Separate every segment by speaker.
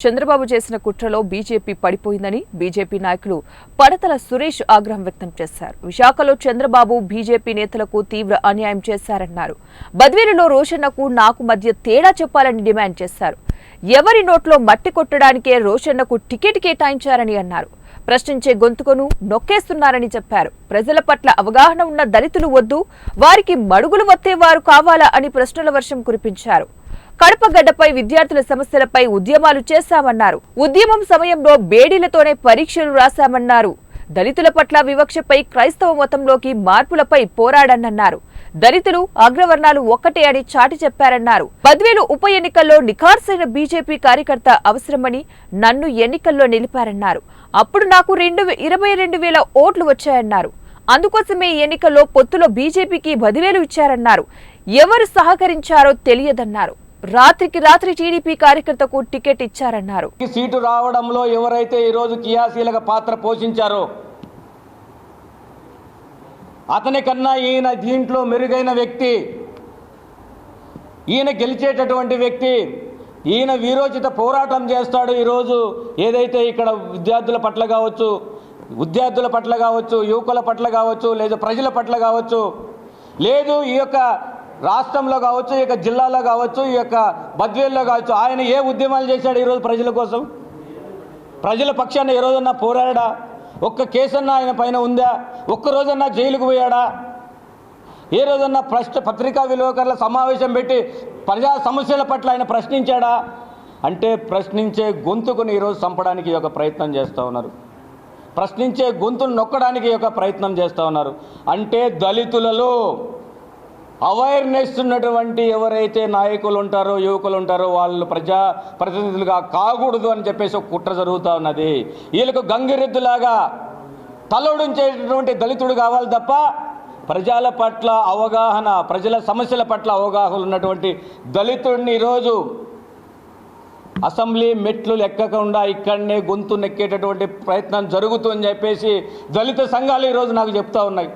Speaker 1: చంద్రబాబు చేసిన కుట్రలో BJP పడిపోయిందని BJP నాయకులు పడతల సురేష్ ఆగ్రహం వ్యక్తం చేశారు. విశాఖలో చంద్రబాబు బీజేపీ నేతలకు తీవ్ర అన్యాయం చేశారన్నారు. బద్వేలులో రోషన్నకు నాకు మధ్య తేడా చెప్పాలని డిమాండ్ చేశారు. ఎవరి నోట్లో మట్టి కొట్టడానికే రోషన్నకు టికెట్ కేటాయించారని అన్నారు. ప్రశ్నించే గొంతుకను నొక్కేస్తున్నారని చెప్పారు. ప్రజల పట్ల అవగాహన ఉన్న దళితులు వద్దు, వారికి మడుగులు వత్తేవారు కావాలా అని ప్రశ్నల వర్షం కురిపించారు. కడప గడ్డపై విద్యార్థుల సమస్యలపై ఉద్యమాలు చేశామన్నారు. ఉద్యమం సమయంలో బేడీలతోనే పరీక్షలు రాశామన్నారు. దళితుల పట్ల వివక్షపై క్రైస్తవ మతంలోకి మార్పులపై పోరాడనన్నారు. దళితులు అగ్రవర్ణాలు ఒక్కటే అని చాటి చెప్పారన్నారు. బద్వేలు ఉప ఎన్నికల్లో నిఖార్సైన బీజేపీ కార్యకర్త అవసరమని నన్ను ఎన్నికల్లో నిలిపారన్నారు. అప్పుడు నాకు 22,000 ఓట్లు వచ్చాయన్నారు. అందుకోసమే ఎన్నికల్లో పొత్తులో బీజేపీకి 10,000 ఇచ్చారన్నారు. ఎవరు సహకరించారో తెలియదన్నారు. రాత్రికి రాత్రి టీడీపీ కార్యకర్తకు టికెట్ ఇచ్చారన్నారు.
Speaker 2: సీటు రావడంలో ఎవరైతే ఈరోజు క్రియాశీలక పాత్ర పోషించారో అతని కన్నా ఈయన దీంట్లో మెరుగైన వ్యక్తి, ఈయన గెలిచేటటువంటి వ్యక్తి, ఈయన వీరోచిత పోరాటం చేస్తాడు. ఈరోజు ఏదైతే ఇక్కడ విద్యార్థుల పట్ల కావచ్చు, యువకుల పట్ల కావచ్చు, లేదా ప్రజల పట్ల కావచ్చు, లేదు ఈ యొక్క రాష్ట్రంలో కావచ్చు, ఈ యొక్క జిల్లాలో కావచ్చు, ఈ యొక్క బద్వేల్లో కావచ్చు, ఆయన ఏ ఉద్యమాలు చేశాడు ఈరోజు ప్రజల కోసం? ప్రజల పక్షాన ఏ రోజన్నా పోరాడా? ఒక్క కేసన్నా ఆయన పైన ఉందా? ఒక్కరోజన్నా జైలుకు పోయాడా? ఏ రోజన్నా పత్రికా విలేకరుల సమావేశం పెట్టి ప్రజా సమస్యల పట్ల ఆయన ప్రశ్నించాడా? అంటే ప్రశ్నించే గొంతుకుని ఈరోజు చంపడానికి ఒక ప్రయత్నం చేస్తూ ఉన్నారు. ప్రశ్నించే గొంతును నొక్కడానికి ఒక ప్రయత్నం చేస్తూ ఉన్నారు. అంటే దళితులలో అవేర్నెస్ ఉన్నటువంటి ఎవరైతే నాయకులు ఉంటారో, యువకులు ఉంటారో వాళ్ళు ప్రజా ప్రతినిధులుగా కాకూడదు అని చెప్పేసి ఒక కుట్ర జరుగుతూ ఉన్నది. వీళ్ళకు గంగిరెద్దులాగా తలొడించేటటువంటి దళితుడు కావాలి తప్ప ప్రజల పట్ల అవగాహన, ప్రజల సమస్యల పట్ల అవగాహన ఉన్నటువంటి దళితుడిని ఈరోజు అసెంబ్లీ మెట్లు ఎక్కకుండా ఇక్కడనే గొంతు నెక్కేటటువంటి ప్రయత్నం జరుగుతుందని చెప్పేసి దళిత సంఘాలు ఈరోజు నాకు చెప్తా ఉన్నాయి.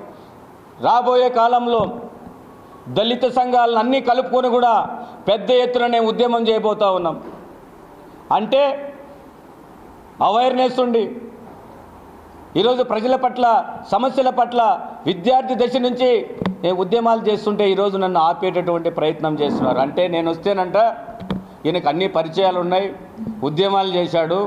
Speaker 2: రాబోయే కాలంలో దళిత సంఘాలను అన్నీ కలుపుకొని కూడా పెద్ద ఎత్తున ఉద్యమం చేయబోతూ ఉన్నాం. అంటే అవేర్నెస్ ఉండి ఈరోజు ప్రజల పట్ల, సమస్యల పట్ల విద్యార్థి దశ నుంచి ఉద్యమాలు చేస్తుంటే ఈరోజు నన్ను ఆపేటటువంటి ప్రయత్నం చేస్తున్నారు. అంటే నేను వస్తేనంట ఈయనకు అన్ని పరిచయాలు ఉన్నాయి, ఉద్యమాలు చేశాడు,